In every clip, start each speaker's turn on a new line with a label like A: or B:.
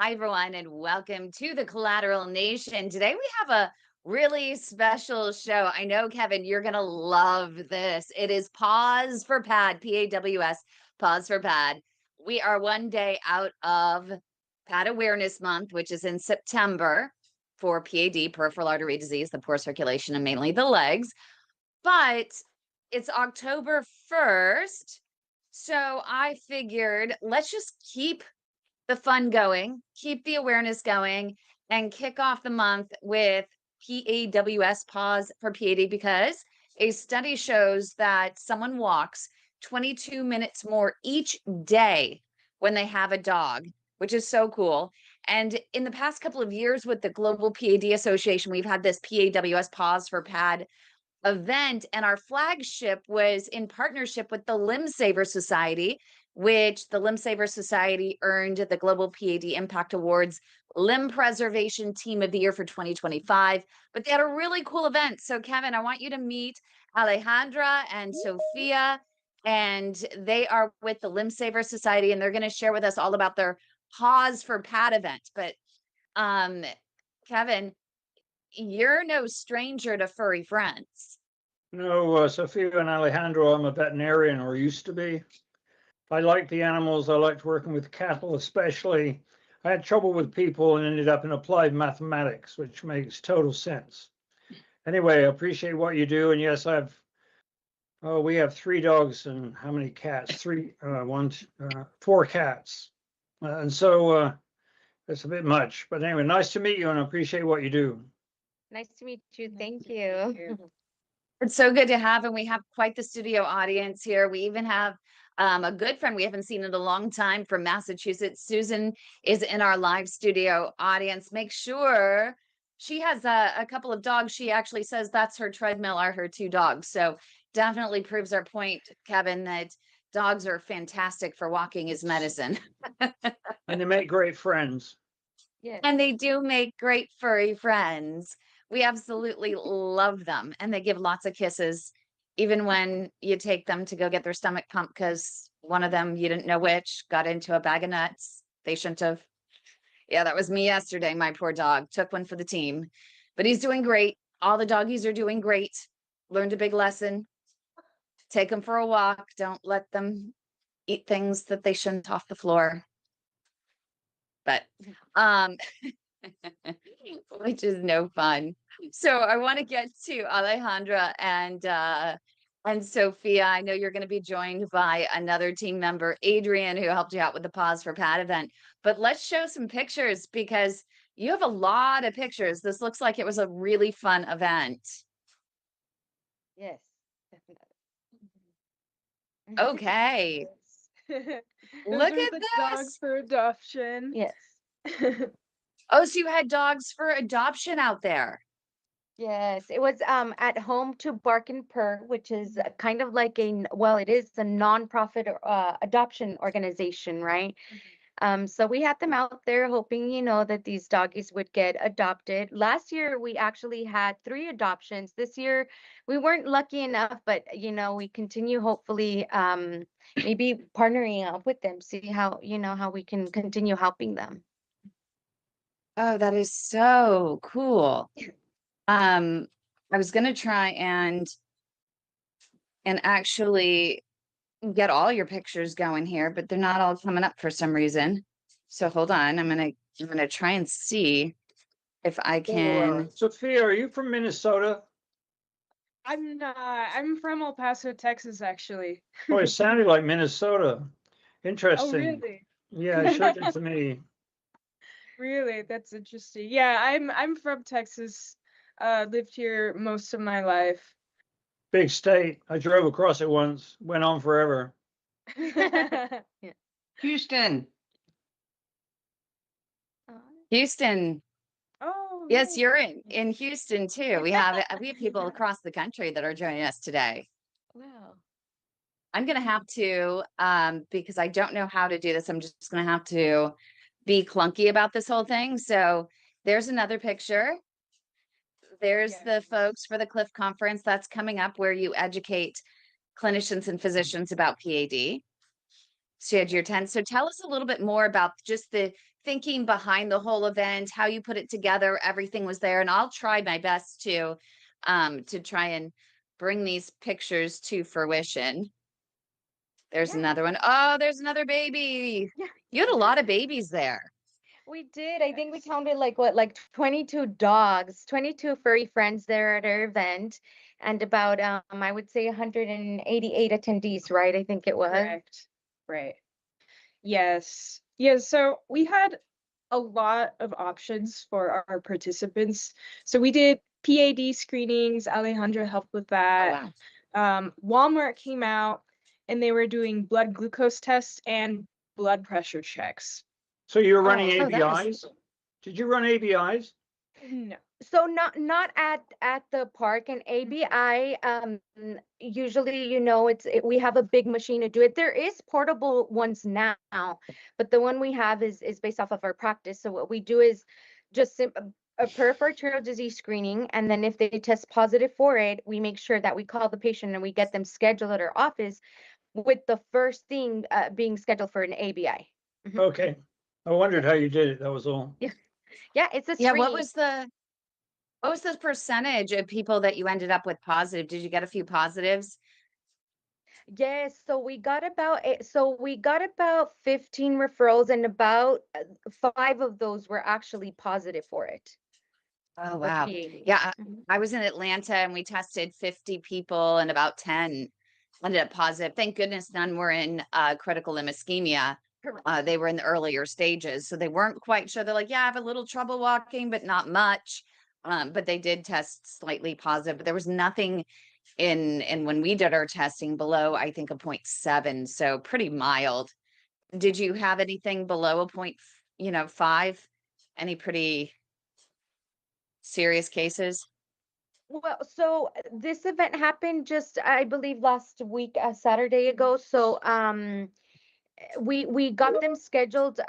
A: Hi, everyone, and welcome to the Collateral Nation. Today we have a really special show. I know, Kevin, you're going to love this. It is Pause for PAD, P-A-W-S, Pause for PAD. We are one day out of PAD Awareness Month, which is in September for P.A.D, peripheral artery disease, the poor circulation, and mainly the legs. But it's October 1st. So I figured let's just keep the fun going, keep the awareness going, and kick off the month with PAWS, pause for P.A.D, because a study shows that someone walks 22 minutes more each day when they have a dog, which is so cool. And in the past couple of years with the Global P.A.D Association, we've had this PAWS pause for PAD event, and our flagship was in partnership with the Limb Saver Society, which the Limb Saver Society earned the Global P.A.D Impact Awards Limb Preservation Team of the Year for 2025. But they had a really cool event. So Kevin, I want you to meet Alejandra and Sophia, and they are with the Limb Saver Society, and they're going to share with us all about their Pause for PAD event. But Kevin, you're no stranger to furry friends.
B: No, Sophia and Alejandro, I'm a veterinarian, or used to be. I like the animals. I liked working with cattle, especially. I had trouble with people and ended up in applied mathematics, which makes total sense. Anyway, I appreciate what you do. And yes, we have 3 dogs and how many cats? 4 cats. And so it's a bit much. But anyway, nice to meet you and I appreciate what you do.
C: Nice to meet you. Thank you.
A: It's so good to have, and we have quite the studio audience here. We even have a good friend we haven't seen in a long time from Massachusetts. Susan is in our live studio audience. Make sure she has a couple of dogs. She actually says that's her treadmill are her 2 dogs. So definitely proves our point, Kevin, that dogs are fantastic for walking as medicine.
B: And they make great friends.
C: Yes.
A: And they do make great furry friends. We absolutely love them. And they give lots of kisses, even when you take them to go get their stomach pumped, because one of them, you didn't know which, got into a bag of nuts. They shouldn't have. Yeah, that was me yesterday. My poor dog took one for the team, but he's doing great. All the doggies are doing great. Learned a big lesson. Take them for a walk. Don't let them eat things that they shouldn't off the floor. But which is no fun. So I want to get to Alejandra and Sophia. I know you're going to be joined by another team member, Adrian, who helped you out with the Pause for PAD event. But let's show some pictures because you have a lot of pictures. This looks like it was a really fun event.
C: Yes.
A: Okay. Look at
D: the
A: this.
D: dogs for adoption.
C: Yes.
A: Oh, so you had dogs for adoption out there.
C: Yes. It was at Home to Bark and Purr, which is kind of like it is a nonprofit adoption organization, right? So we had them out there hoping, that these doggies would get adopted. Last year, we actually had 3 adoptions. This year, we weren't lucky enough, but, we continue hopefully maybe partnering up with them, see how we can continue helping them.
A: Oh, that is so cool. I was gonna try and actually get all your pictures going here, but they're not all coming up for some reason. So hold on, I'm gonna try and see if I can.
B: Sophia, are you from Minnesota?
D: I'm not. I'm from El Paso, Texas, actually.
B: Oh, it sounded like Minnesota. Interesting.
D: Oh, really?
B: Yeah, it sure did to me.
D: Really? That's interesting. Yeah, I'm from Texas. Lived here most of my life.
B: Big state. I drove across it once. Went on forever.
E: Houston.
A: Houston.
D: Oh,
A: Yes,
D: nice.
A: you're in Houston too. We have people across the country that are joining us today.
C: Wow.
A: I'm gonna have to, because I don't know how to do this, I'm just gonna have to be clunky about this whole thing. So there's another picture. There's the folks for the Cliff Conference that's coming up where you educate clinicians and physicians about PAD. So you had your 10. So tell us a little bit more about just the thinking behind the whole event, how you put it together, everything was there. And I'll try my best to try and bring these pictures to fruition. There's
C: Yeah.
A: another one. Oh, there's another baby.
C: Yeah.
A: You had a lot of babies there.
C: We did. I think we counted like what, like 22 dogs, 22 furry friends there at our event, and about I would say 188 attendees, right? I think it was.
D: Correct. Right. Yes. Yeah, so we had a lot of options for our participants. So we did PAD screenings. Alejandra helped with
A: Oh,
D: that.
A: wow.
D: Walmart came out and they were doing blood glucose tests and blood pressure checks.
B: So you were running
C: Oh,
A: that was-
B: ABIs? Did you run ABIs?
D: No.
C: So not at the park and ABI. Usually, we have a big machine to do it. There is portable ones now, but the one we have is based off of our practice. So what we do is just a peripheral arterial disease screening, and then if they test positive for it, we make sure that we call the patient and we get them scheduled at our office, with the first thing being scheduled for an ABI.
B: Okay. I wondered how you did it. That was all.
C: Yeah, it's a
A: Yeah,
C: screen.
A: what was the percentage of people that you ended up with positive? Did you get a few positives?
C: Yes, so we got about 15 referrals, and about 5 of those were actually positive for it.
A: Oh,
C: For
A: wow.
C: PAD.
A: Yeah,
C: Mhm.
A: I was in Atlanta and we tested 50 people and about 10 ended up positive. Thank goodness none were in critical limb ischemia.
C: Correct.
A: They were in the earlier stages, so they weren't quite sure. They're like, yeah, I have a little trouble walking, but not much. But they did test slightly positive. But there was nothing in when we did our testing below, I think, a 0.7, so pretty mild. Did you have anything below a 5? Any pretty serious cases?
C: Well, so this event happened just, I believe, last week, Saturday ago. So we got them scheduled.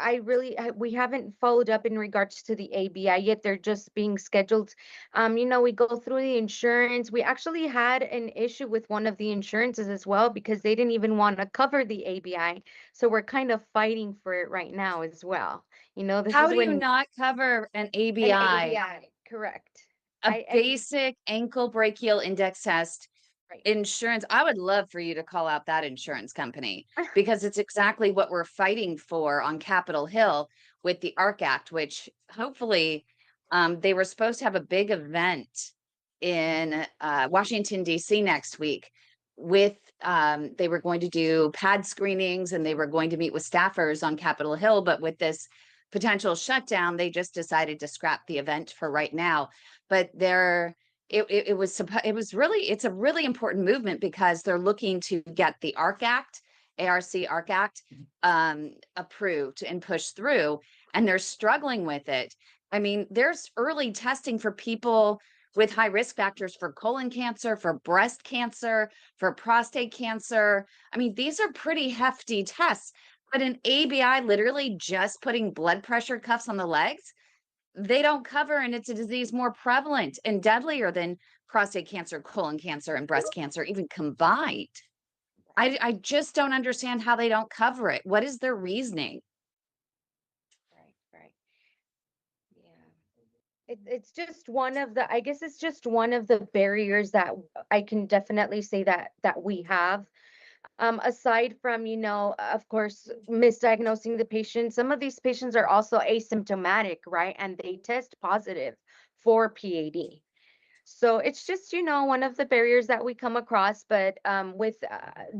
C: We haven't followed up in regards to the ABI yet. They're just being scheduled. We go through the insurance. We actually had an issue with one of the insurances as well, because they didn't even want to cover the ABI. So we're kind of fighting for it right now as well. This
A: How
C: is
A: do you
C: when
A: not cover an
C: an
A: ABI,
C: ABI, correct.
A: a basic ankle brachial index test
C: Right.
A: insurance? I would love for you to call out that insurance company, because it's exactly what we're fighting for on Capitol Hill with the ARC Act, which hopefully they were supposed to have a big event in Washington, D.C. next week with they were going to do PAD screenings and they were going to meet with staffers on Capitol Hill, but with this potential shutdown, they just decided to scrap the event for right now. But it's a really important movement, because they're looking to get the ARC Act, ARC Act, approved and pushed through, and they're struggling with it. I mean, there's early testing for people with high risk factors for colon cancer, for breast cancer, for prostate cancer. I mean, these are pretty hefty tests, but an ABI, literally just putting blood pressure cuffs on the legs, they don't cover, and it's a disease more prevalent and deadlier than prostate cancer, colon cancer, and breast cancer, even combined. I just don't understand how they don't cover it. What is their reasoning?
C: Right. Yeah. It's just I guess it's just one of the barriers that I can definitely say that we have. Aside from, of course, misdiagnosing the patient, some of these patients are also asymptomatic, right? And they test positive for PAD. So it's just, one of the barriers that we come across, but with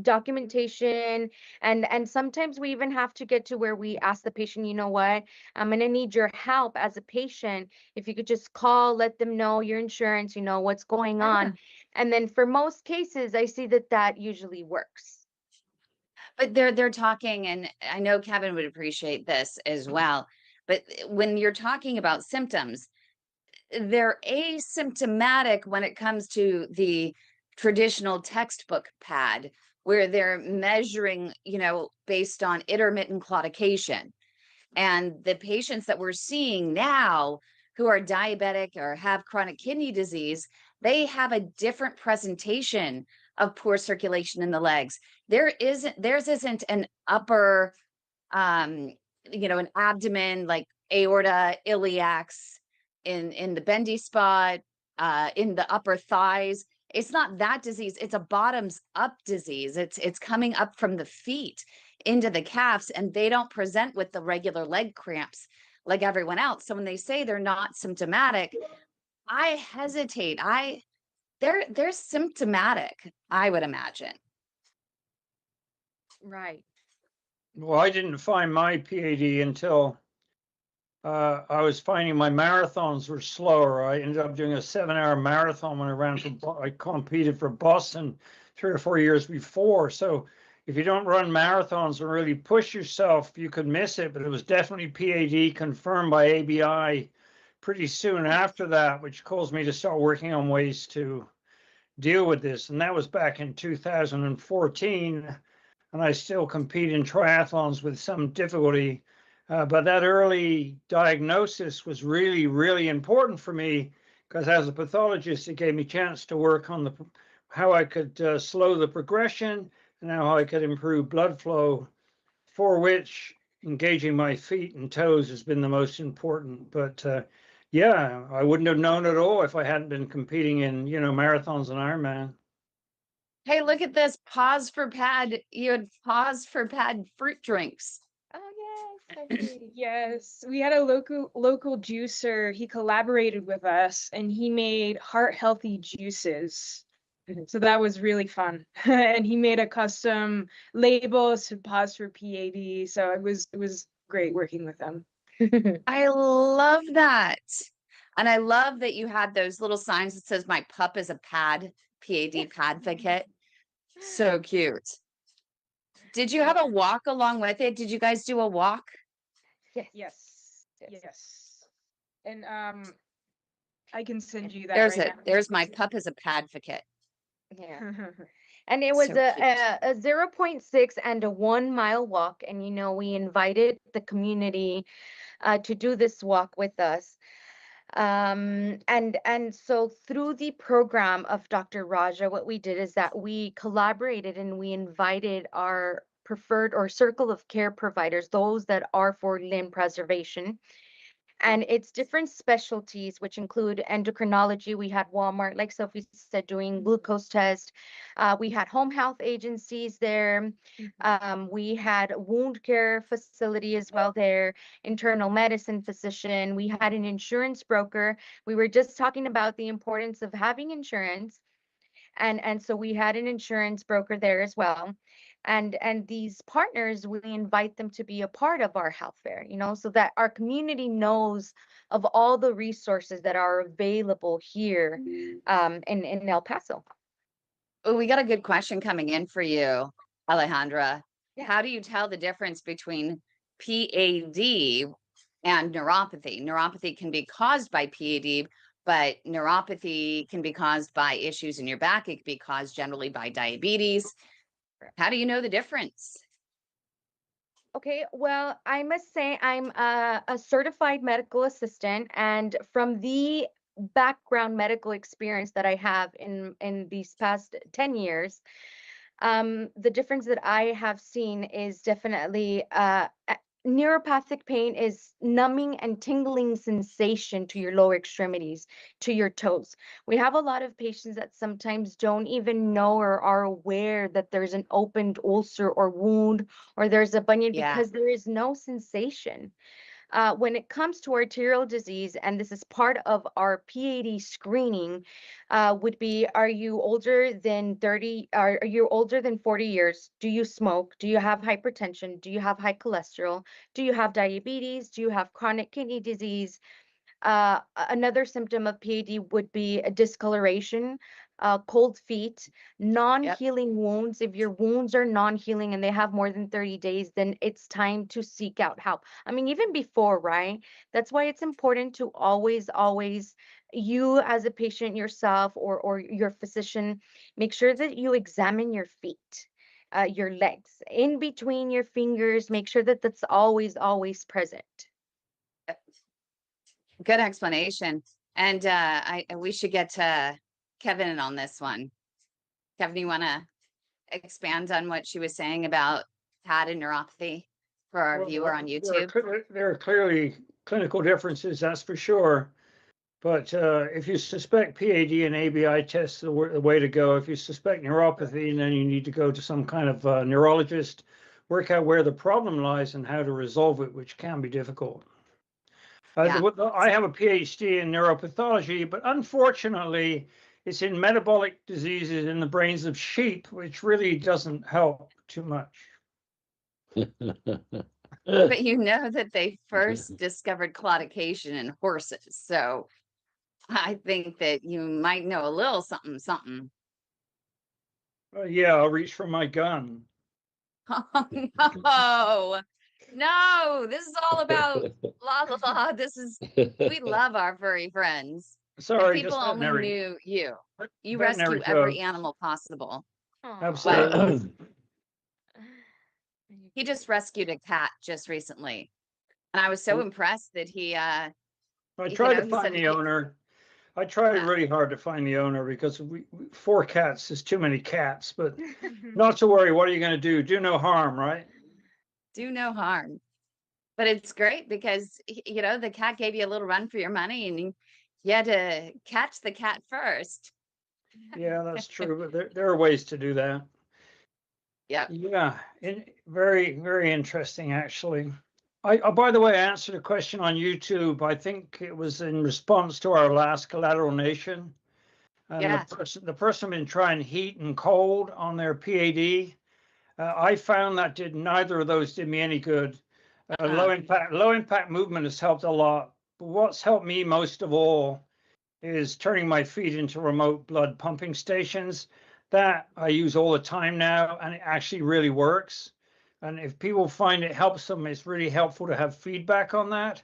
C: documentation, and sometimes we even have to get to where we ask the patient, what, I'm going to need your help as a patient. If you could just call, let them know your insurance, what's going on. And then for most cases, I see that usually works.
A: But they're talking, and I know Kevin would appreciate this as well, but when you're talking about symptoms, they're asymptomatic when it comes to the traditional textbook PAD, where they're measuring, based on intermittent claudication. And the patients that we're seeing now who are diabetic or have chronic kidney disease, they have a different presentation of poor circulation in the legs. Theirs isn't an upper an abdomen, like aorta, iliacs, in the bendy spot, in the upper thighs. It's not that disease. It's a bottoms up disease. It's coming up from the feet into the calves, and they don't present with the regular leg cramps like everyone else. So when they say they're not symptomatic, I hesitate. They're symptomatic, I would imagine.
C: Right.
B: Well, I didn't find my PAD until I was finding my marathons were slower. I ended up doing a 7-hour marathon when I competed for Boston 3 or 4 years before. So if you don't run marathons and really push yourself, you could miss it. But it was definitely PAD confirmed by ABI pretty soon after that, which caused me to start working on ways to deal with this. And that was back in 2014. And I still compete in triathlons with some difficulty. But that early diagnosis was really, really important for me because as a pathologist, it gave me a chance to work on how I could slow the progression and how I could improve blood flow, for which engaging my feet and toes has been the most important. But yeah, I wouldn't have known at all if I hadn't been competing in, marathons and Ironman.
A: Hey, look at this. Pause for PAD. You had pause for PAD fruit drinks.
C: Oh, yes, I see.
D: Yes, we had a local juicer. He collaborated with us and he made heart healthy juices. So that was really fun. And he made a custom label to pause for PAD. So it was great working with them.
A: I love that. And I love that you had those little signs that says my pup is a PAD, PAD padvocate. So cute. Did you have a walk along with it? Did you guys do a walk?
C: Yes.
D: Yes.
C: Yes.
D: Yes. And I can send you that
A: There's
D: right
A: it.
D: now.
A: There's my pup is a padvocate.
C: Yeah. And it was
A: So cute.
C: a 0.6 and a 1 mile walk. And, we invited the community to do this walk with us. And so through the program of Dr. Raja, what we did is that we collaborated and we invited our preferred or circle of care providers, those that are for limb preservation. And it's different specialties, which include endocrinology. We had Walmart, like Sophie said, doing glucose test. We had home health agencies there. We had wound care facility as well there, internal medicine physician. We had an insurance broker. We were just talking about the importance of having insurance. And so we had an insurance broker there as well. And these partners, we invite them to be a part of our health fair, so that our community knows of all the resources that are available here in El Paso.
A: Oh, we got a good question coming in for you, Alejandra.
C: Yeah.
A: How do you tell the difference between PAD and neuropathy? Neuropathy can be caused by PAD, but neuropathy can be caused by issues in your back. It can be caused generally by diabetes. How do you know the difference?
C: Okay, well, I must say I'm a certified medical assistant, and from the background medical experience that I have in these past 10 years, the difference that I have seen is definitely neuropathic pain is numbing and tingling sensation to your lower extremities, to your toes. We have a lot of patients that sometimes don't even know or are aware that there's an opened ulcer or wound or there's a bunion because there is no sensation. When it comes to arterial disease, and this is part of our PAD screening, would be, are you older than 30? Are you older than 40 years? Do you smoke? Do you have hypertension? Do you have high cholesterol? Do you have diabetes? Do you have chronic kidney disease? Another symptom of PAD would be a discoloration, cold feet, non-healing wounds. If your wounds are non-healing and they have more than 30 days, then it's time to seek out help. I mean, even before, right? That's why it's important to always, you as a patient yourself or your physician, make sure that you examine your feet. Your legs in between your fingers, make sure that that's always present.
A: Good explanation. And we should get to Kevin in on this one. Kevin, you want to expand on what she was saying about PAD and neuropathy for our
B: Well,
A: viewer on YouTube?
B: there are clearly clinical differences, that's for sure. But if you suspect PAD and ABI tests the way to go. If you suspect neuropathy, then you need to go to some kind of neurologist, work out where the problem lies and how to resolve it, which can be difficult.
A: Yeah.
B: I have a PhD in neuropathology, but unfortunately, it's in metabolic diseases in the brains of sheep, which really doesn't help too much.
A: But you know that they first discovered claudication in horses. So I think that you might know a little something, something.
B: Yeah, I'll reach for my gun.
A: Oh, no, this is all about la la la. We love our furry friends. If
B: Sorry,
A: people
B: just
A: only
B: veterinary.
A: knew you. You
B: Veterinary
A: rescue every
B: jokes.
A: animal possible.
C: Aw.
B: Absolutely.
A: He just rescued a cat just recently. And I was so impressed that
B: I
A: you
B: tried
A: know,
B: to
A: he
B: find
A: said,
B: the owner. I tried
A: Yeah.
B: really hard to find the owner because 4 cats is too many cats, but not to worry. What are you going to do? Do no harm, right?
A: do no harm. But it's great because, you know, the cat gave you a little run for your money and you had to catch the cat first.
B: Yeah, that's true. But there are ways to do that.
A: Yeah.
B: Yeah, very, very interesting, actually. By the way, I answered a question on YouTube. I think it was in response to our last Collateral Nation. And
A: Yeah.
B: the person been trying heat and cold on their PAD. I found that neither of those did me any good. Low impact movement has helped a lot. But what's helped me most of all is turning my feet into remote blood pumping stations. That I use all the time now, and it actually really works. And if people find it helps them, it's really helpful to have feedback on that.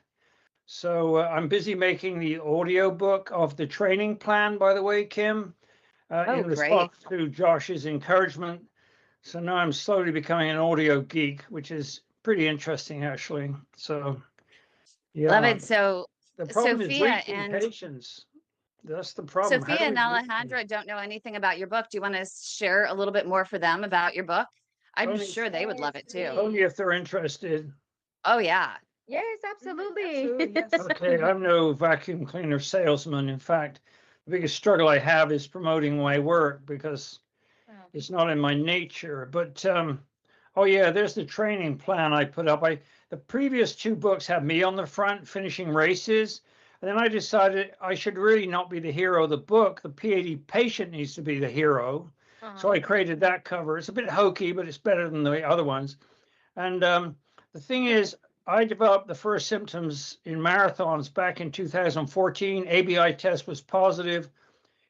B: So I'm busy making the audio book of the training plan, by the way, Kim,
A: Oh,
B: in
A: great.
B: response to Josh's encouragement. So now I'm slowly becoming an audio geek, which is pretty interesting, actually. So,
A: Love
B: yeah,
A: it. So
B: the problem is reaching
A: and
B: patients. That's the problem. How
A: Sophia
B: do we
A: and
B: reach them?
A: Alejandra don't know anything about your book. Do you want to share a little bit more for them about your book? I'm
B: Only,
A: sure they would love it too.
B: only if they're interested.
A: Oh, yeah.
C: Yes, absolutely.
D: Absolutely, yes.
B: Okay, I'm no vacuum cleaner salesman. In fact, the biggest struggle I have is promoting my work because it's not in my nature. But oh yeah, there's the training plan I put up. The previous 2 books have me on the front finishing races. And then I decided I should really not be the hero of the book. The PAD patient needs to be the hero. So I created that cover. It's a bit hokey, but it's better than the other ones. And the thing is, I developed the first symptoms in marathons back in 2014. ABI test was positive.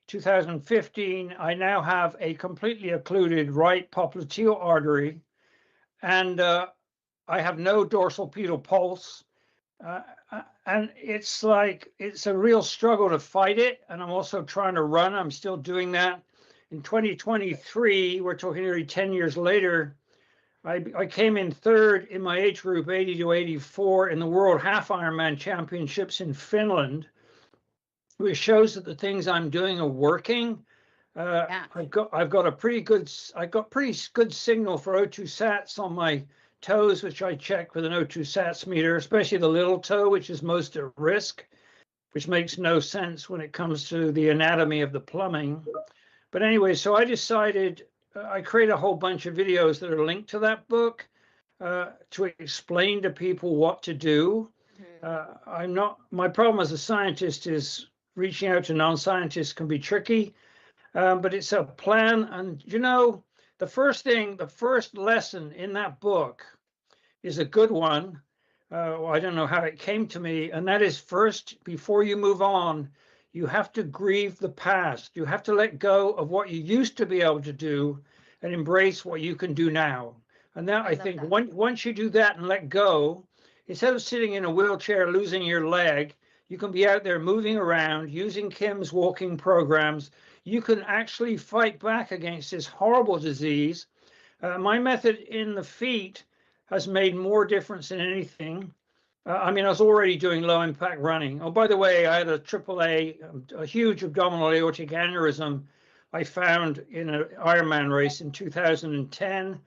B: 2015, I now have a completely occluded right popliteal artery, and I have no dorsal pedal pulse. And it's a real struggle to fight it. And I'm also trying to run. I'm still doing that. In 2023, we're talking nearly 10 years later, I came in 3rd in my age group, 80 to 84, in the World Half Ironman Championships in Finland, which shows that the things I'm doing are working.
A: Yeah.
B: I've got a pretty good signal for O2 sats on my toes, which I check with an O2 sats meter, especially the little toe, which is most at risk, which makes no sense when it comes to the anatomy of the plumbing. But anyway, so I decided I create a whole bunch of videos that are linked to that book to explain to people what to do. My problem as a scientist is reaching out to non-scientists can be tricky. But it's a plan. And you know, the first lesson in that book is a good one. I don't know how it came to me. And that is, first, before you move on, you have to grieve the past. You have to let go of what you used to be able to do and embrace what you can do now. And that, I think, once you do that and let go, instead of sitting in a wheelchair losing your leg, you can be out there moving around using Kim's walking programs. You can actually fight back against this horrible disease. My method in the feet has made more difference than anything. I mean, I was already doing low impact running. Oh, by the way, I had a a huge abdominal aortic aneurysm I found in an Ironman race in 2010.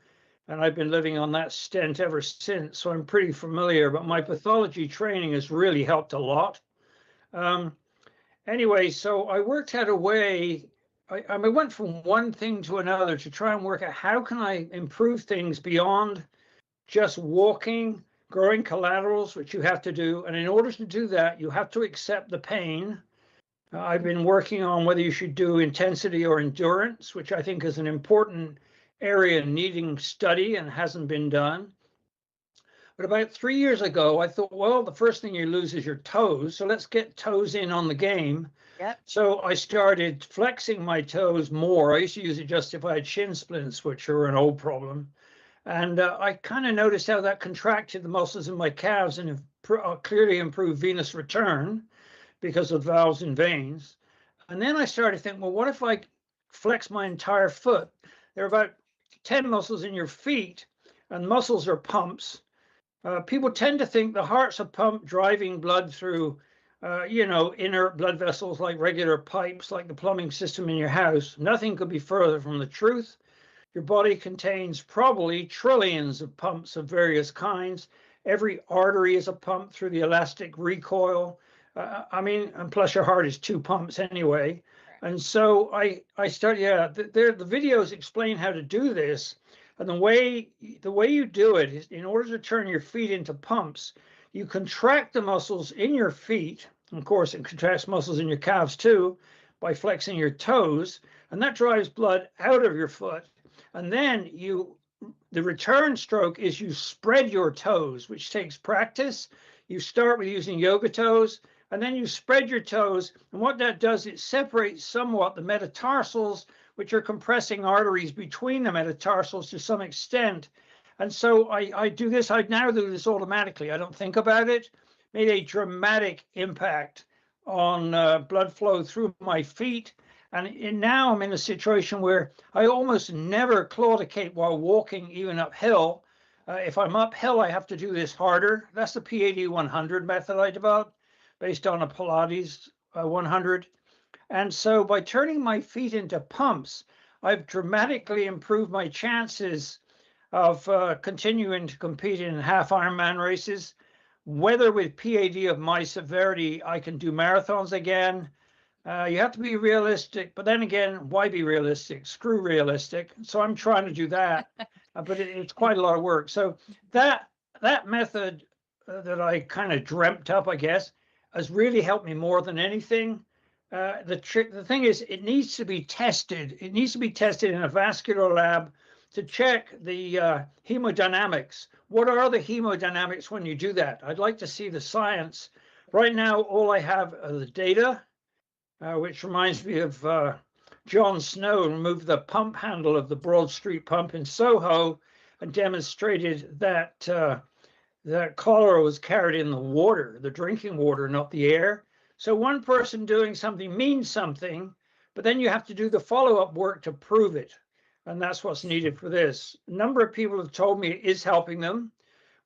B: and I've been living on that stent ever since. So I'm pretty familiar, but my pathology training has really helped a lot. Anyway, so I worked out a way. I went from one thing to another to try and work out how can I improve things beyond just walking, growing collaterals, which you have to do. And in order to do that, you have to accept the pain. I've been working on whether you should do intensity or endurance, which I think is an important area needing study and hasn't been done. But about 3 years ago, I thought, well, the first thing you lose is your toes. So let's get toes in on the game.
A: Yep.
B: So I started flexing my toes more. I used to use it just if I had shin splints, which are an old problem. And I kind of noticed how that contracted the muscles in my calves and clearly improved venous return because of valves and veins. And then I started thinking, well, what if I flex my entire foot? There are about 10 muscles in your feet, and muscles are pumps. People tend to think the heart's a pump driving blood through, inert blood vessels like regular pipes, like the plumbing system in your house. Nothing could be further from the truth. Your body contains probably trillions of pumps of various kinds. Every artery is a pump through the elastic recoil. And plus your heart is 2 pumps anyway. And so I started, the videos explain how to do this. And the way you do it is, in order to turn your feet into pumps, you contract the muscles in your feet. Of course, it contracts muscles in your calves too by flexing your toes, and that drives blood out of your foot. And then the return stroke is you spread your toes, which takes practice. You start with using yoga toes, and then you spread your toes. And what that does, it separates somewhat the metatarsals, which are compressing arteries between the metatarsals to some extent. And so I do this. I now do this automatically. I don't think about it. Made a dramatic impact on blood flow through my feet. And now I'm in a situation where I almost never claudicate while walking, even uphill. If I'm uphill, I have to do this harder. That's the P.A.D. 100 method I developed based on a Pilates 100. And so by turning my feet into pumps, I've dramatically improved my chances of continuing to compete in half Ironman races. Whether with P.A.D. of my severity, I can do marathons again. You have to be realistic, but then again, why be realistic? Screw realistic. So I'm trying to do that, but it's quite a lot of work. So that method that I kind of dreamt up, I guess, has really helped me more than anything. The thing is, it needs to be tested. It needs to be tested in a vascular lab to check the hemodynamics. What are the hemodynamics when you do that? I'd like to see the science. Right now, all I have are the data. Which reminds me of John Snow removed the pump handle of the Broad Street pump in Soho and demonstrated that that cholera was carried in the water, the drinking water, not the air. So one person doing something means something, but then you have to do the follow-up work to prove it. And that's what's needed for this. A number of people have told me it is helping them.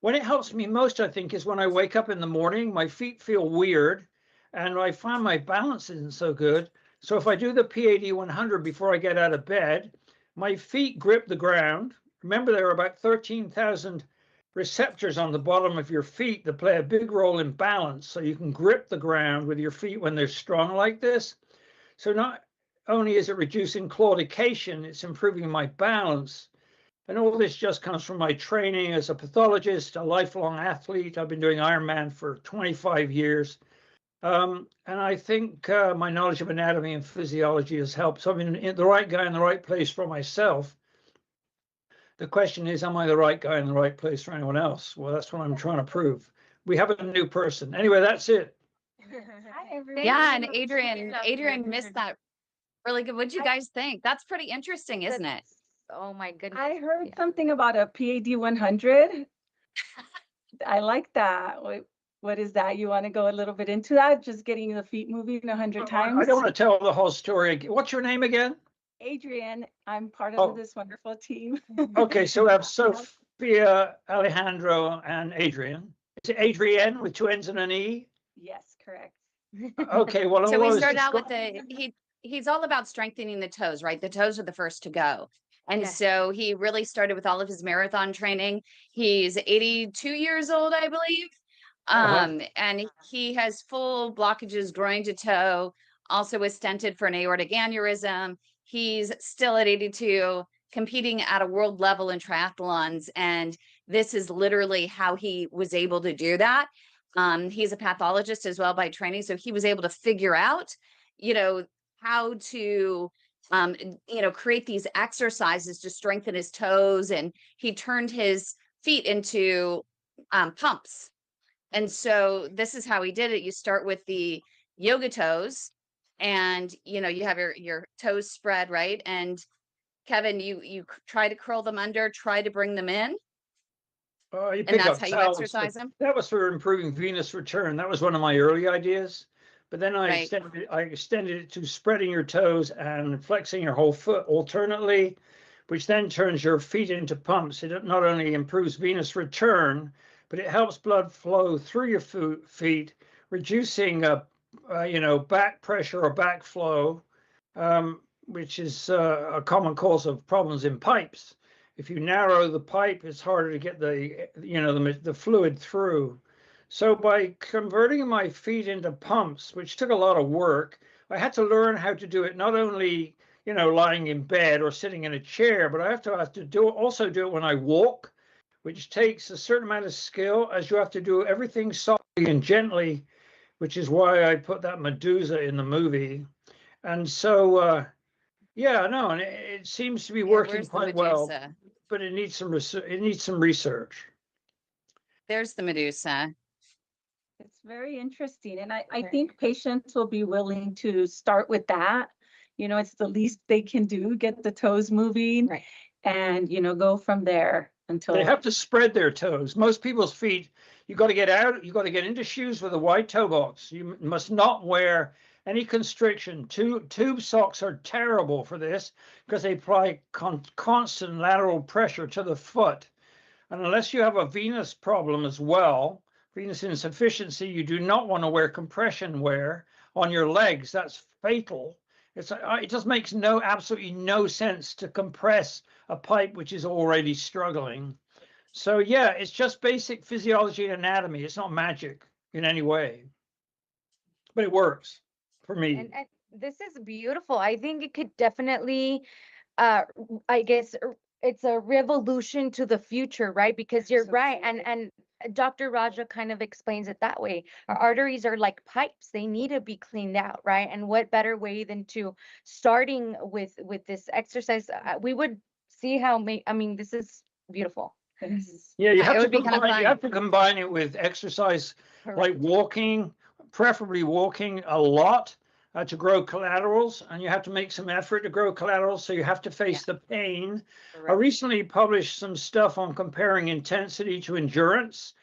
B: When it helps me most, I think, is when I wake up in the morning, my feet feel weird, and I find my balance isn't so good. So if I do the P.A.D. 100 before I get out of bed, my feet grip the ground. Remember, there are about 13,000 receptors on the bottom of your feet that play a big role in balance. So you can grip the ground with your feet when they're strong like this. So not only is it reducing claudication, it's improving my balance. And all this just comes from my training as a pathologist, a lifelong athlete. I've been doing Ironman for 25 years. And I think my knowledge of anatomy and physiology has helped. So I'm the right guy in the right place for myself. The question is, am I the right guy in the right place for anyone else? Well, that's what I'm trying to prove. We have a new person. Anyway, that's it.
C: Hi, everyone.
A: Yeah, and Adrian missed that. Really good. What'd you guys think? That's pretty interesting, isn't it?
C: Oh my goodness.
D: I heard
C: Yeah.
D: something about a P.A.D. 100. I like that. What is that? You want to go a little bit into that? Just getting the feet moving 100 times?
B: I don't want to tell the whole story. What's your name again?
D: Adrian, I'm part of this wonderful team.
B: Okay, so we have Sophia, Alejandro, and Adrian. Is it Adrienne with 2 N's and an E?
D: Yes, correct.
B: Okay, well,
A: So we start out with he's all about strengthening the toes, right? The toes are the first to go. And
C: Yes.
A: so he really started with all of his marathon training. He's 82 years old, I believe. And he has full blockages groin to toe, also was stented for an aortic aneurysm. He's still at 82, competing at a world level in triathlons. And this is literally how he was able to do that. He's a pathologist as well by training. So he was able to figure out, you know, how to create these exercises to strengthen his toes. And he turned his feet into pumps. And so this is how he did it. You start with the yoga toes, and you have your toes spread, right? And Kevin, you try to curl them under, try to bring them in,
B: You
A: and
B: pick
A: that's
B: up
A: how you
B: towels, but
A: exercise them,
B: that was for improving venous return. That was one of my early ideas. But then
A: right?
B: I extended it to spreading your toes and flexing your whole foot alternately, which then turns your feet into pumps. It not only improves venous return, but it helps blood flow through your feet, reducing back pressure or backflow, which is a common cause of problems in pipes. If you narrow the pipe, it's harder to get the fluid through. So by converting my feet into pumps, which took a lot of work, I had to learn how to do it not only lying in bed or sitting in a chair, but I have to also do it when I walk, which takes a certain amount of skill, as you have to do everything softly and gently, which is why I put that Medusa in the movie. And so yeah, no, and it seems to be
A: Yeah,
B: working
A: where's the
B: quite well,
A: Medusa?
B: but it needs some research. It needs some research.
A: There's the Medusa.
E: It's very interesting. And I
C: Right.
E: think patients will be willing to start with that. It's the least they can do, get the toes moving
C: Right.
E: and, go from there
B: They
E: until,
B: have to spread their toes. Most people's feet, you got to get out. You got to get into shoes with a wide toe box. You must not wear any constriction. Tube socks are terrible for this because they apply constant lateral pressure to the foot. And unless you have a venous problem as well, venous insufficiency, you do not want to wear compression wear on your legs. That's fatal. It just makes absolutely no sense to compress a pipe which is already struggling. So yeah, it's just basic physiology and anatomy. It's not magic in any way, but it works for me.
C: And this is beautiful. I think it could definitely, I guess it's a revolution to the future, right? Because you're right, and Dr. Raja kind of explains it that way. Our arteries are like pipes; they need to be cleaned out, right? And what better way than to starting with this exercise? We would see how. I mean, this is beautiful.
E: yes.
B: Yeah, you
A: It
B: have to
A: would be kind of
B: combine. You
A: fun.
B: have to combine it with exercise like
C: Correct.
B: walking, preferably walking a lot to grow collaterals, and you have to make some effort to grow collaterals. So you have to face the pain. I
C: Correct.
B: recently published some stuff on comparing intensity to endurance,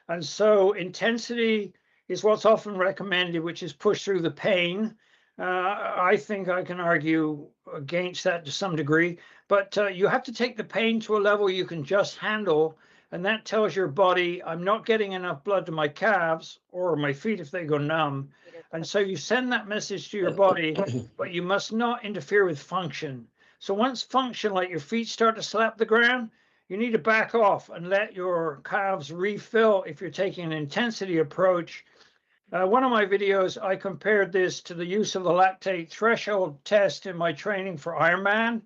B: and so intensity is what's often recommended, which is push through the pain. I think I can argue against that to some degree, but you have to take the pain to a level you can just handle. And that tells your body, I'm not getting enough blood to my calves or my feet if they go numb. And so you send that message to your body, but you must not interfere with function. So once function, like your feet start to slap the ground, you need to back off and let your calves refill if you're taking an intensity approach. One of my videos, I compared this to the use of the lactate threshold test in my training for Ironman.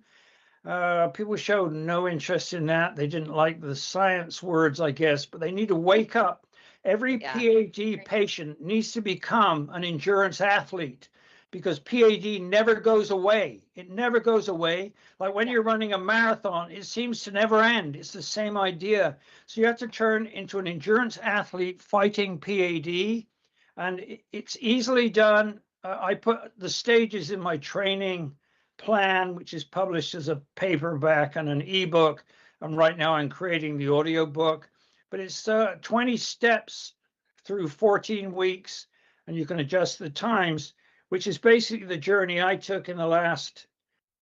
B: People showed no interest in that. They didn't like the science words, I guess, but they need to wake up. Every
A: Yeah.
B: PAD patient needs to become an endurance athlete because PAD never goes away. It never goes away. Like when you're running a marathon, it seems to never end. It's the same idea. So you have to turn into an endurance athlete fighting PAD. And it's easily done. I put the stages in my training plan, which is published as a paperback and an ebook. And right now I'm creating the audio book, but it's 20 steps through 14 weeks, and you can adjust the times, which is basically the journey I took in the last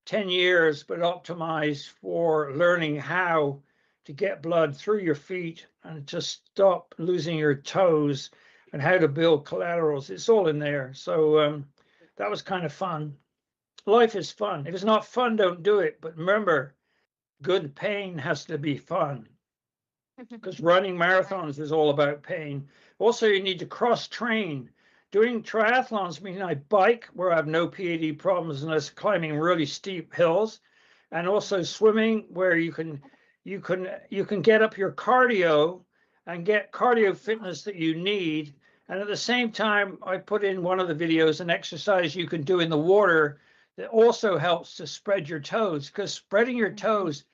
B: 10 years, but optimized for learning how to get blood through your feet and to stop losing your toes and how to build collaterals. It's all in there. So that was kind of fun. Life is fun. If it's not fun, don't do it. But remember, good pain has to be fun, because running marathons is all about pain. Also, you need to cross train. Doing triathlons means I bike where I have no PAD problems unless climbing really steep hills, and also swimming where you can get up your cardio and get cardio fitness that you need. And at the same time, I put in one of the videos an exercise you can do in the water that also helps to spread your toes, because spreading your toes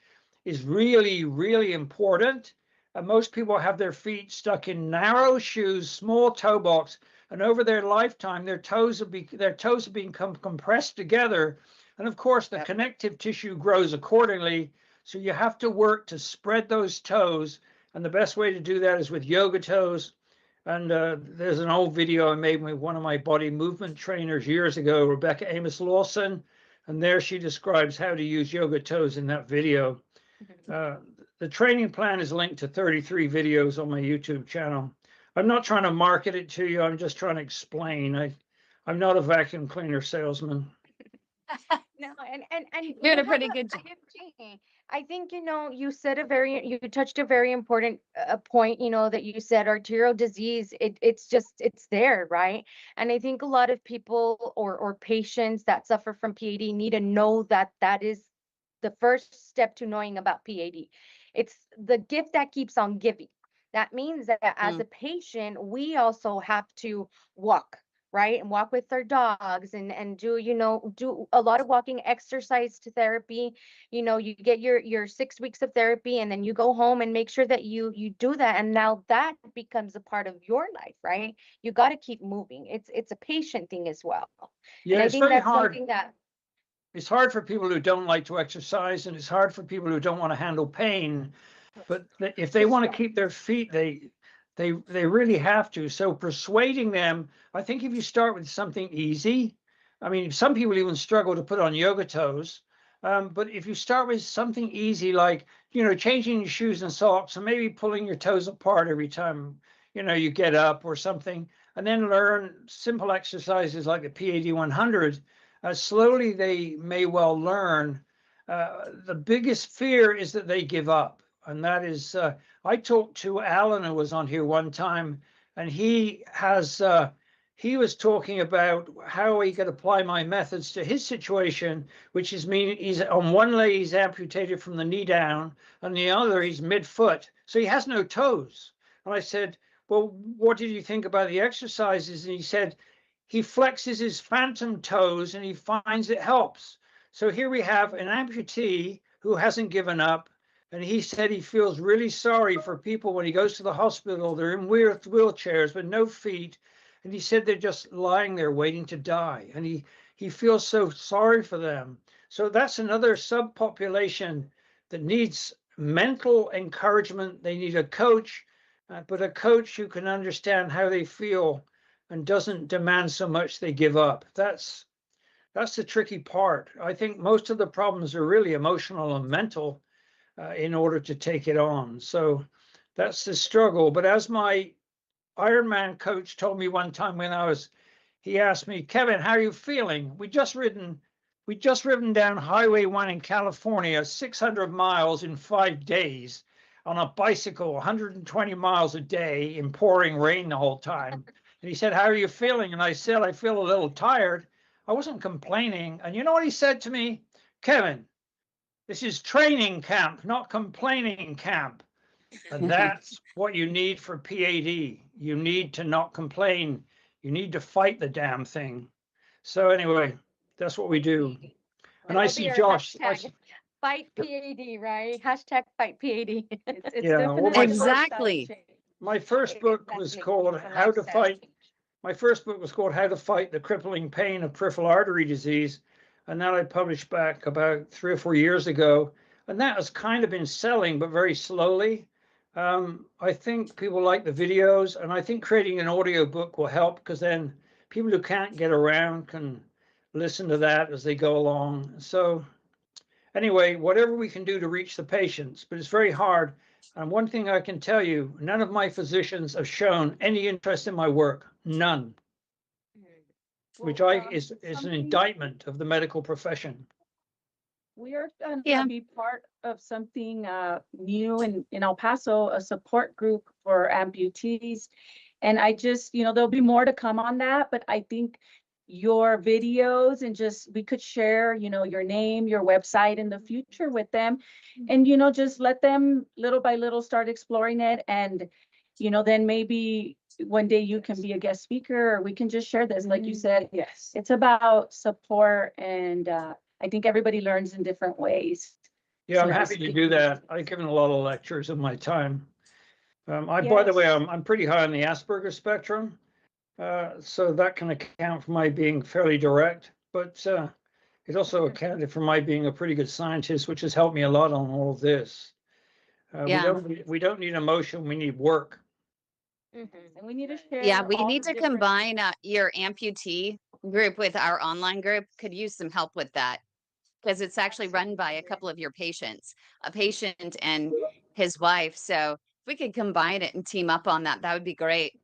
B: is really, really important. And most people have their feet stuck in narrow shoes, small toe box, and over their lifetime, their toes have become compressed together. And of course, the connective tissue grows accordingly. So you have to work to spread those toes. And the best way to do that is with yoga toes. And there's an old video I made with one of my body movement trainers years ago, Rebecca Amos Lawson. And there she describes how to use yoga toes in that video. The training plan is linked to 33 videos on my YouTube channel. I'm not trying to market it to you. I'm just trying to explain. I'm not a vacuum cleaner salesman.
C: No, and you
A: Doing a
C: have
A: pretty good job.
C: I think, you said you touched a very important point, that you said arterial disease, it's there, right? And I think a lot of people or patients that suffer from PAD need to know that is the first step to knowing about PAD. It's the gift that keeps on giving. That means that as a patient, we also have to walk, right? And walk with our dogs and do a lot of walking, exercise to therapy. You get your 6 weeks of therapy, and then you go home and make sure that you do that. And now that becomes a part of your life, right? You got to keep moving. It's a patient thing as well.
B: Yeah,
C: And I
B: it's
C: think
B: very
C: that's
B: hard.
C: something that
B: It's hard for people who don't like to exercise, and it's hard for people who don't want to handle pain. But if they want to keep their feet, they really have to. So persuading them, I think if you start with something easy, I mean, some people even struggle to put on yoga toes. But if you start with something easy, like, changing your shoes and socks and maybe pulling your toes apart every time, you get up or something, and then learn simple exercises like the PAD 100, slowly they may well learn. The biggest fear is that they give up. And that is, I talked to Alan, who was on here one time, and he was talking about how he could apply my methods to his situation, which is he's on one leg, he's amputated from the knee down, and the other, he's mid-foot. So he has no toes. And I said, well, what did you think about the exercises? And he said, he flexes his phantom toes and he finds it helps. So here we have an amputee who hasn't given up. And he said he feels really sorry for people when he goes to the hospital. They're in wheelchairs, but no feet. And he said they're just lying there waiting to die. And he feels so sorry for them. So that's another subpopulation that needs mental encouragement. They need a coach, but a coach who can understand how they feel and doesn't demand so much they give up. That's the tricky part. I think most of the problems are really emotional and mental in order to take it on. So that's the struggle. But as my Ironman coach told me one time he asked me, Kevin, how are you feeling? We just ridden down Highway 1 in California, 600 miles in 5 days on a bicycle, 120 miles a day in pouring rain the whole time. And he said, how are you feeling? And I said, I feel a little tired. I wasn't complaining. And you know what he said to me? Kevin, this is training camp, not complaining camp. And that's what you need for PAD. You need to not complain. You need to fight the damn thing. So anyway, that's what we do. And I see Josh.
C: Fight PAD, right? Hashtag fight PAD.
E: It's
B: Yeah,
E: definitely
B: well,
A: Exactly.
B: my first book was called How to Fight. My first book was called How to Fight the Crippling Pain of Peripheral Artery Disease. And that I published back about 3 or 4 years ago. And that has kind of been selling, but very slowly. I think people like the videos, and I think creating an audio book will help, because then people who can't get around can listen to that as they go along. So anyway, whatever we can do to reach the patients, but it's very hard. And one thing I can tell you, none of my physicians have shown any interest in my work, none, which is an indictment of the medical profession.
E: We are going
A: Yeah.
E: to be part of something new in El Paso, a support group for amputees. And I just, there'll be more to come on that, but I think your videos and just we could share, your name, your website in the future with them. And, just let them little by little start exploring it. And, then maybe one day you can be a guest speaker or we can just share this. Like you said,
D: Yes.
E: it's about support and I think everybody learns in different ways.
B: Yeah, I'm
E: So
B: happy to
E: speak-
B: do that. I've given a lot of lectures in my time. By the way,
E: Yes.
B: I'm pretty high on the Asperger spectrum, so that can account for my being fairly direct, but it also accounted for my being a pretty good scientist, which has helped me a lot on all of this.
A: Yeah.
B: We don't need emotion, we need work.
E: And we need to share.
A: Yeah, we
E: all
A: need
E: the
A: to
E: different-
A: combine your amputee group with our online group. Could use some help with that because it's actually run by a couple of your patients, a patient and his wife. So if we could combine it and team up on that, that would be great.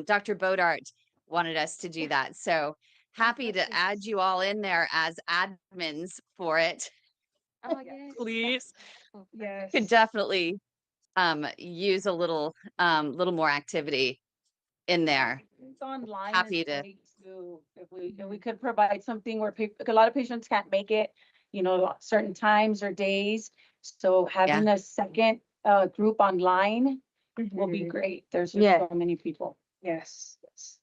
A: Dr. Bodart wanted us to do that. So happy to add you all in there as admins for it.
C: Oh, yes.
A: Please.
D: Yes.
A: Could definitely use a little more activity in there.
E: It's online.
A: Happy
E: is
A: to-
E: great too. If we could provide something where a lot of patients can't make it, certain times or days. So having a second group online will be great. There's just
C: Yeah.
E: so many people.
D: Yes. Yes.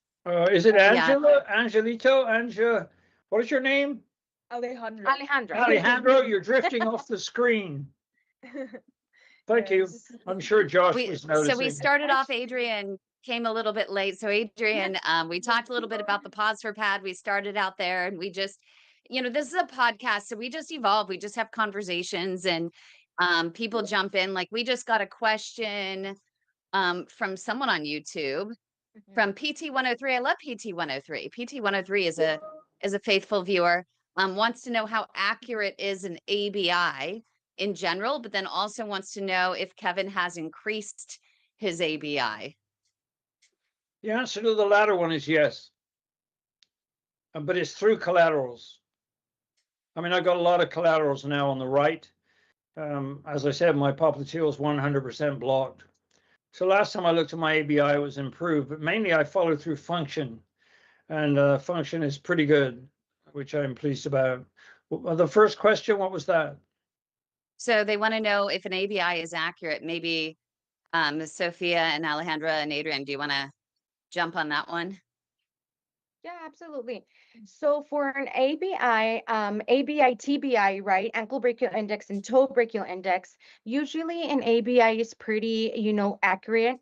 B: Is it
A: Yeah.
B: Angela, Angelito, what is your name?
D: Alejandro.
C: Alejandro.
B: Alejandro, you're drifting off the screen. Thank you.
D: Yes.
B: I'm sure Josh
A: We,
B: was
A: so
B: noticing.
A: we started off, Adrian came a little bit late. So Adrian, we talked a little bit about the PAWS for PAD. We started out there and we just, this is a podcast. So we just evolve. We just have conversations and people jump in. Like we just got a question from someone on YouTube from PT103. I love PT103. PT103 is a faithful viewer. Wants to know how accurate is an ABI in general, but then also wants to know if Kevin has increased his ABI.
B: The answer to the latter one is yes. But it's through collaterals. I mean, I've got a lot of collaterals now on the right. As I said, my popliteal is 100% blocked. So last time I looked at my ABI, it was improved, but mainly I follow through function, and function is pretty good, which I'm pleased about. Well, the first question, what was that?
A: So they want to know if an ABI is accurate. Maybe Sophia and Alejandra and Adrian, do you want to jump on that one?
C: Yeah, absolutely. So for an ABI, ABI, TBI, right, ankle brachial index and toe brachial index, usually an ABI is pretty, accurate.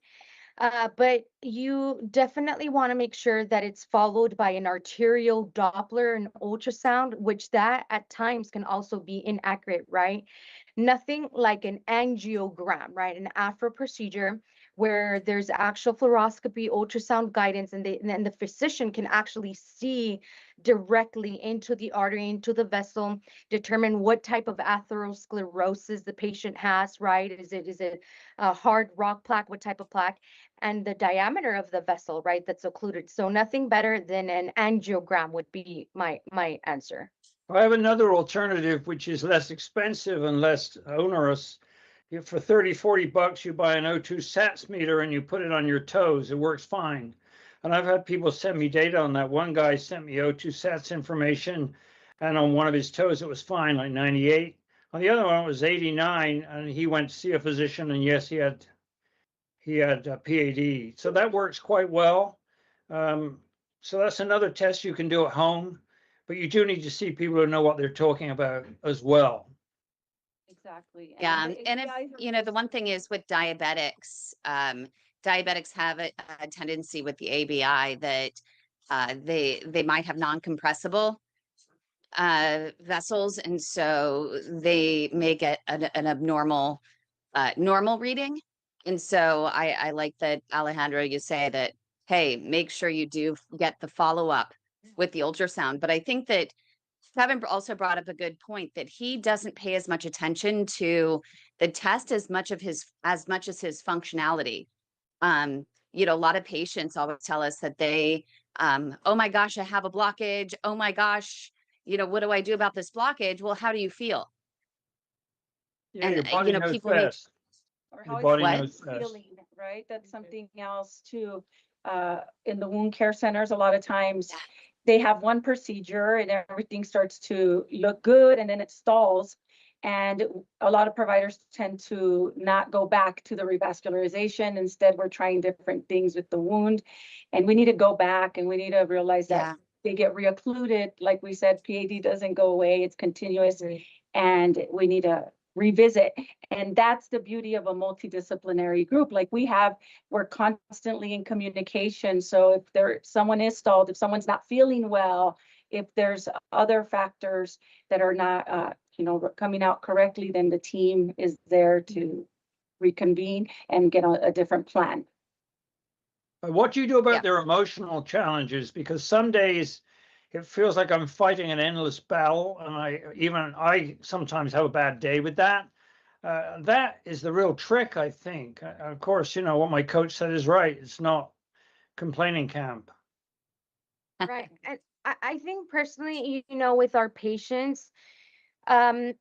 C: But you definitely want to make sure that it's followed by an arterial Doppler and ultrasound, which that at times can also be inaccurate, right? Nothing like an angiogram, right? An Afro procedure where there's actual fluoroscopy, ultrasound guidance, and the physician can actually see directly into the artery, into the vessel, determine what type of atherosclerosis the patient has, right? Is it a hard rock plaque? What type of plaque? And the diameter of the vessel, right, that's occluded. So nothing better than an angiogram would be my answer.
B: I have another alternative, which is less expensive and less onerous. If for 30, 40 bucks, you buy an O2 SATS meter and you put it on your toes, it works fine. And I've had people send me data on that. One guy sent me O2 SATS information, and on one of his toes, it was fine, like 98. On the other one, it was 89, and he went to see a physician, and yes, he had P.A.D. So that works quite well. So that's another test you can do at home, but you do need to see people who know what they're talking about as well.
E: Exactly.
A: Yeah,
E: the
A: and if
E: ABIs are
A: the one thing is with diabetics, diabetics have a tendency with the ABI that they might have non-compressible vessels, and so they may get an abnormal normal reading. And so I like that, Alejandro, you say that, hey, make sure you do get the follow-up with the ultrasound. But I think that Kevin also brought up a good point that he doesn't pay as much attention to the test as much as his functionality. A lot of patients always tell us that they, oh my gosh, I have a blockage. Oh my gosh, what do I do about this blockage? Well, how do you feel?
B: Yeah,
A: And
B: your body knows
A: people may
B: best.
E: Or
B: Your
E: how
B: body
A: What?
B: knows best.
E: feeling, right? That's something else too. In the wound care centers, a lot of times
A: Yeah.
E: they have one procedure and everything starts to look good and then it stalls. And a lot of providers tend to not go back to the revascularization. Instead, we're trying different things with the wound. And we need to go back and we need to realize that
A: Yeah.
E: they get reoccluded. Like we said, PAD doesn't go away, it's continuous. And we need to revisit. And that's the beauty of a multidisciplinary group. Like we're constantly in communication. So if someone is stalled, if someone's not feeling well, if there's other factors that are not, coming out correctly, then the team is there to reconvene and get a different plan.
B: What do you do about
A: Yeah.
B: their emotional challenges? Because some days it feels like I'm fighting an endless battle, and I sometimes have a bad day with that. That is the real trick, I think. Of course, what my coach said is right. It's not complaining camp.
C: Right. And I think personally, with our patients,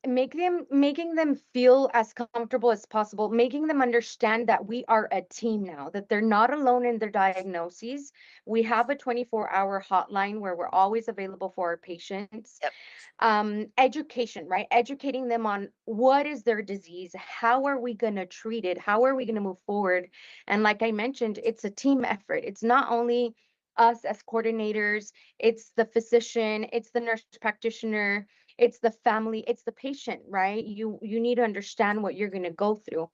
C: making them feel as comfortable as possible, making them understand that we are a team now, that they're not alone in their diagnoses. We have a 24-hour hotline where we're always available for our patients.
A: Yep.
C: Education, right? Educating them on what is their disease, how are we going to treat it, how are we going to move forward. And like I mentioned, it's a team effort. It's not only us as coordinators, it's the physician, it's the nurse practitioner, it's the family, it's the patient, right? You need to understand what you're going to go through.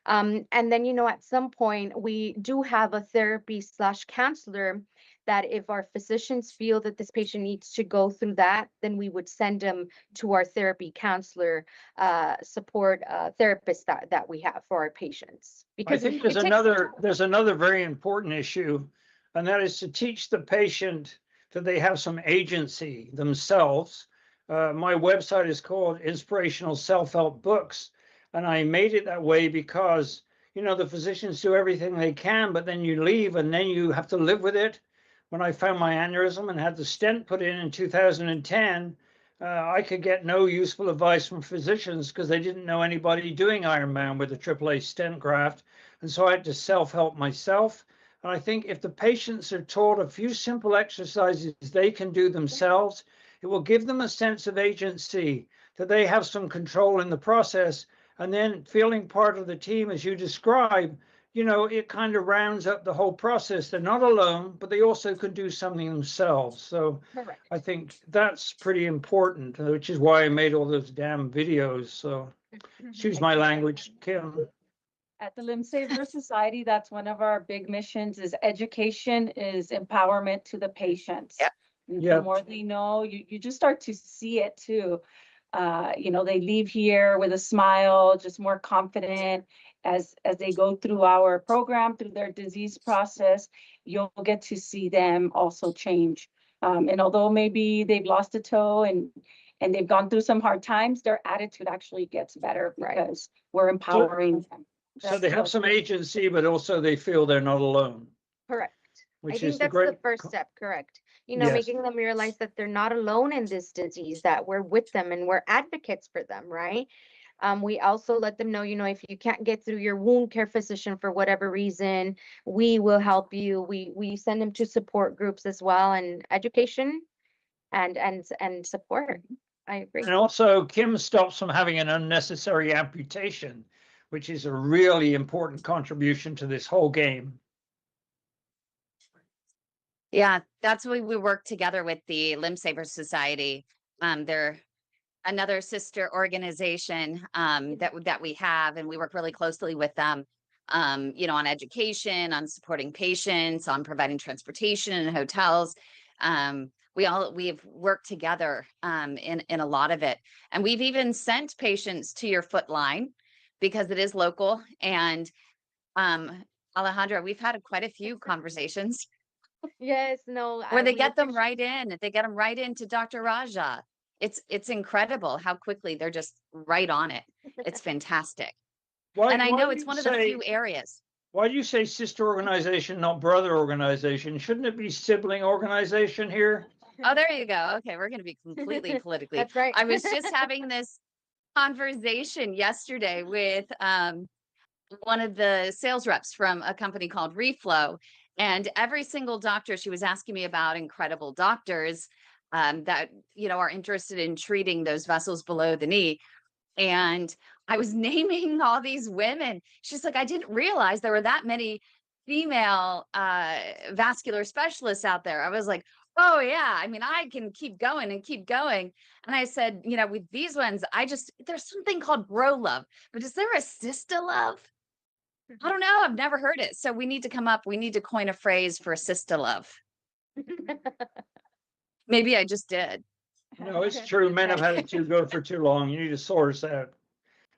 C: And then, at some point we do have a therapy/counselor that if our physicians feel that this patient needs to go through that, then we would send them to our therapy counselor support therapist that we have for our patients.
B: I
C: Because
B: think
C: it takes
B: there's another very important issue, and that is to teach the patient that they have some agency themselves. My website is called Inspirational Self-Help Books, and I made it that way because the physicians do everything they can, but then you leave and then you have to live with it. When I found my aneurysm and had the stent put in 2010, I could get no useful advice from physicians because they didn't know anybody doing Ironman with a AAA stent graft. And so I had to self-help myself. And I think if the patients are taught a few simple exercises they can do themselves, it will give them a sense of agency, that they have some control in the process. And then feeling part of the team, as you describe, it kind of rounds up the whole process. They're not alone, but they also can do something themselves. So
C: correct.
B: I think that's pretty important, which is why I made all those damn videos. So excuse my language, Kim.
E: At the Limb Saver Society, that's one of our big missions is education is empowerment to the patients.
A: Yep.
E: And
B: Yep.
E: the more they know, you just start to see it too. They leave here with a smile, just more confident as they go through our program, through their disease process, you'll get to see them also change. And although maybe they've lost a toe and they've gone through some hard times, their attitude actually gets better because we're empowering them.
B: So they have some agency, but also they feel they're not alone,
C: Correct. I
B: which
C: think
B: is the
C: that's
B: great.
C: the first step, correct.
B: Yes.
C: Making them realize that they're not alone in this disease, that we're with them and we're advocates for them, right? We also let them know, if you can't get through your wound care physician for whatever reason, we will help you. We send them to support groups as well, and education and support. I agree.
B: And also, Kim stops from having an unnecessary amputation, which is a really important contribution to this whole game.
A: Yeah, that's why we work together with the Limb Saver Society. They're another sister organization that we have, and we work really closely with them. On education, on supporting patients, on providing transportation and hotels. We've worked together in a lot of it, and we've even sent patients to your foot line because it is local. And Alejandra, we've had quite a few conversations
C: Yes, no,
A: where they
C: we
A: get them
C: appreciate.
A: right in. They get them right into Dr. Raja. It's incredible how quickly they're just right on it. It's fantastic. And I know
B: do
A: it's
B: you
A: one of the few areas.
B: Why do you say sister organization, not brother organization? Shouldn't it be sibling organization here?
A: Oh, there you go. Okay, we're going to be completely politically.
C: That's right.
A: I was just having this conversation yesterday with one of the sales reps from a company called Reflow, and every single doctor she was asking me about incredible doctors that are interested in treating those vessels below the knee. And I was naming all these women. She's like, I didn't realize there were that many female vascular specialists out there. I was like, oh yeah, I mean, I can keep going and keep going. And I said, with these ones, there's something called bro love, but is there a sister love? I don't know. I've never heard it. So we need to coin a phrase for sister love. Maybe I just did.
B: No, it's true. Men have had it too good for too long. You need to source out.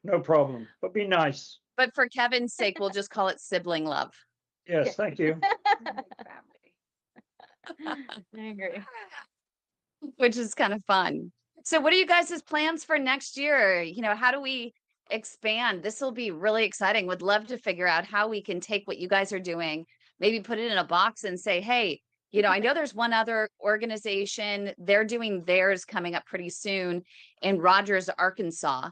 B: No problem. But be nice.
A: But for Kevin's sake, we'll just call it sibling love.
B: Yes, thank you.
C: I agree.
A: Which is kind of fun. So what are you guys' plans for next year? How do we expand? This will be really exciting. Would love to figure out how we can take what you guys are doing, maybe put it in a box and say, hey, I know there's one other organization, they're doing theirs coming up pretty soon in Rogers, Arkansas.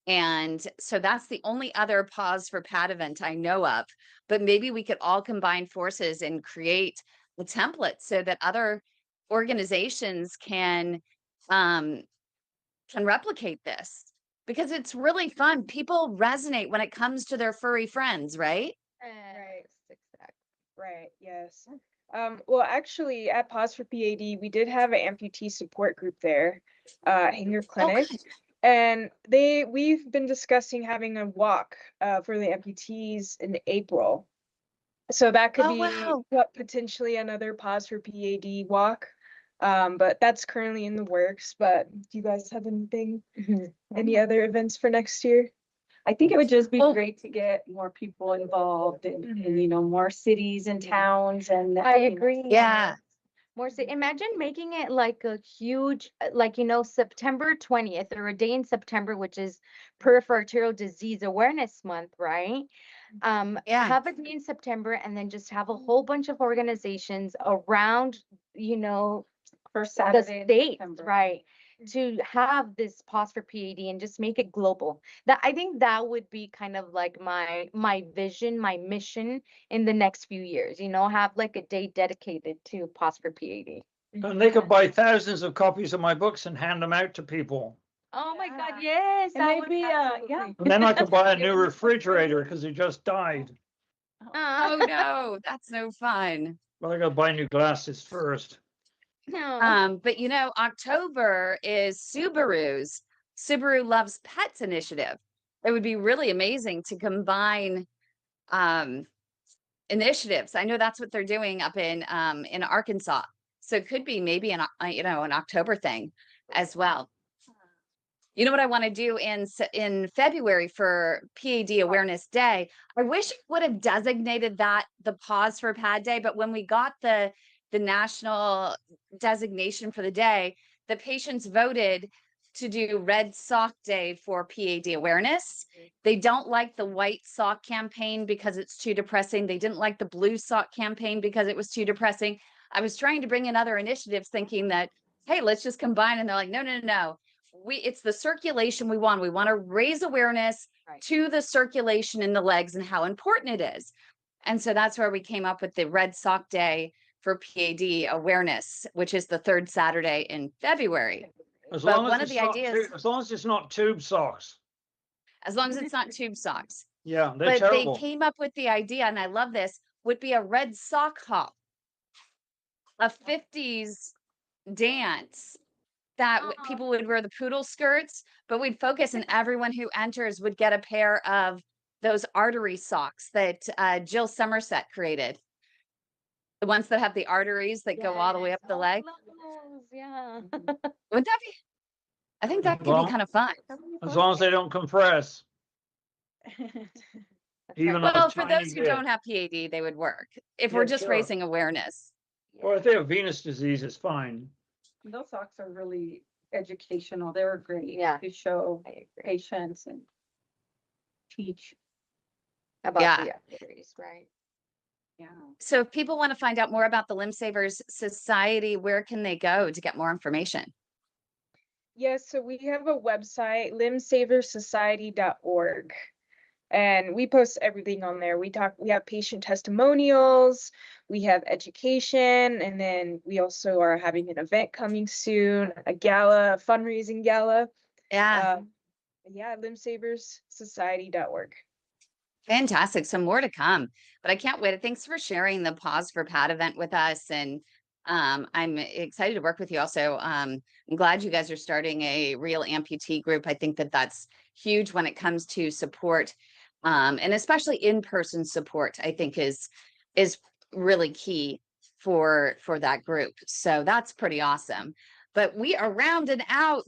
A: And so that's the only other PAWS for PAD event I know of, but maybe we could all combine forces and create a template so that other organizations can replicate this, because it's really fun. People resonate when it comes to their furry friends, right?
D: Right. Exactly. Right. Yes. Well, actually, at PAWS for PAD, we did have an amputee support group there, in your clinic.
A: good.
D: And we've been discussing having a walk for the amputees in April. So that could
A: Oh,
D: be
A: wow.
D: potentially another PAWS for PAD walk. But that's currently in the works. But do you guys have anything, any other events for next year?
E: I think it would just be
A: Well-
E: great to get more people involved and more cities and towns and.
C: I agree.
A: Yeah.
C: More so, imagine making it like a huge, September 20th or a day in September, which is Peripheral Arterial Disease Awareness Month, right?
A: Yeah.
C: Have a day in September and then just have a whole bunch of organizations around,
E: First
C: the
E: Saturday in
C: states,
E: September.
C: right? To have this PAWS for PAD and just make it global. I think that would be kind of like my vision, my mission in the next few years. Have like a day dedicated to PAWS for PAD.
B: And they could buy thousands of copies of my books and hand them out to people.
C: Oh my God,
E: Yeah.
C: yes,
E: It
C: that
E: may
C: would
E: be,
C: absolutely.
E: yeah.
B: And then I could buy a new refrigerator because it just died.
A: Oh no, that's no fun.
B: But I got to buy new glasses first.
C: No.
A: But October is Subaru's Subaru Loves Pets initiative. It would be really amazing to combine initiatives. I know that's what they're doing up in Arkansas. So it could be maybe an October thing as well. You know what I want to do in February for PAD Awareness Day? I wish I would have designated that the PAWS for PAD Day, but when we got the national designation for the day, the patients voted to do Red Sock Day for PAD awareness. They don't like the White Sock campaign because it's too depressing. They didn't like the Blue Sock campaign because it was too depressing. I was trying to bring in other initiatives thinking that, hey, let's just combine. And they're like, no, no, no. It's the circulation we want. We want to raise awareness to the circulation in the legs and how important it is. And so that's where we came up with the Red Sock Day for PAD awareness, which is the third Saturday in February.
B: As
A: But
B: long as
A: one of
B: it's
A: the
B: not
A: ideas,
B: as long as it's not tube socks.
A: as long as it's not tube socks.
B: Yeah, they're
A: But
B: terrible.
A: they came up with the idea, and I love this, would be a red sock hop, a 50s dance that people would wear the poodle skirts, but we'd focus and everyone who enters would get a pair of those artery socks that Jill Somerset created. The ones that have the arteries that go all the way up the leg.
C: Yeah.
A: Wouldn't that be? I think that could
B: Well,
A: be kind of fun.
B: As long as they don't compress. Even
C: right.
B: a
A: Well, for
B: tiny
A: those who
B: bit.
A: don't have PAD, they would work. If
B: Yeah,
A: we're just
B: sure.
A: raising awareness.
B: Or if they have venous disease, it's fine.
E: Those socks are really educational. They were great.
C: Yeah.
E: To show
C: I agree.
E: patients and teach.
C: About
A: Yeah.
C: the activities, right?
E: Yeah.
A: So if people want to find out more about the Limb Savers Society, where can they go to get more information?
D: Yes, so we have a website, limbsaversociety.org. And we post everything on there. We have patient testimonials, we have education, and then we also are having an event coming soon, a gala, a fundraising gala.
A: Yeah.
D: Yeah, limbsaverssociety.org.
A: Fantastic. So more to come, but I can't wait. Thanks for sharing the Pause for PAD event with us. And I'm excited to work with you also. I'm glad you guys are starting a real amputee group. I think that that's huge when it comes to support, and especially in-person support, I think is really key for that group. So that's pretty awesome. But we are rounding out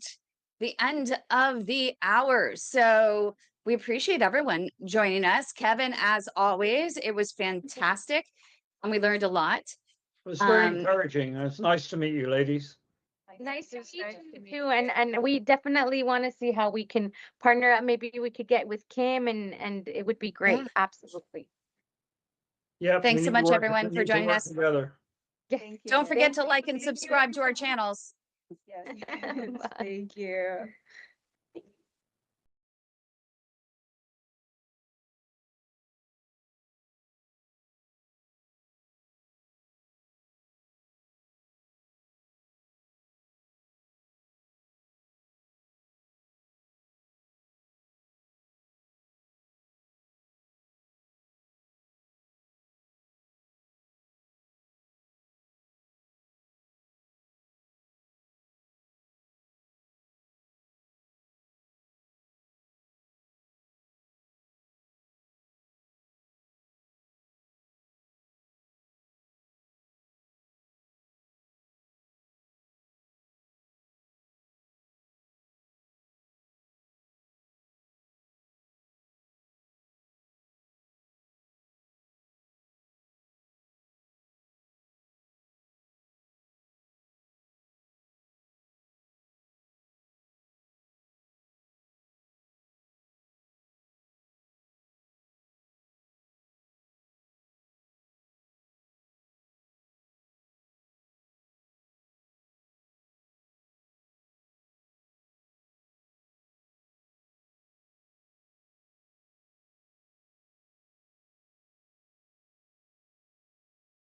A: the end of the hour. So we appreciate everyone joining us. Kevin, as always, it was fantastic and we learned a lot.
B: It was very
A: Um,
B: encouraging. It's nice to meet you, ladies.
C: Nice to
D: It's
C: meet
D: nice
C: you
D: to meet
C: too, and we definitely want to see how we can partner up. Maybe we could get with Kim, and it would be great.
A: Yeah.
C: Absolutely.
B: Yep.
A: Thanks
B: we
A: so
B: need to
A: much,
B: work-
A: everyone,
B: we
A: for
B: need to
A: joining
B: work
A: us.
B: Together.
C: Yes.
E: Thank you.
A: Don't forget
C: Thank
A: to like and subscribe to our channels.
D: Yes,
C: Bye.
D: thank you.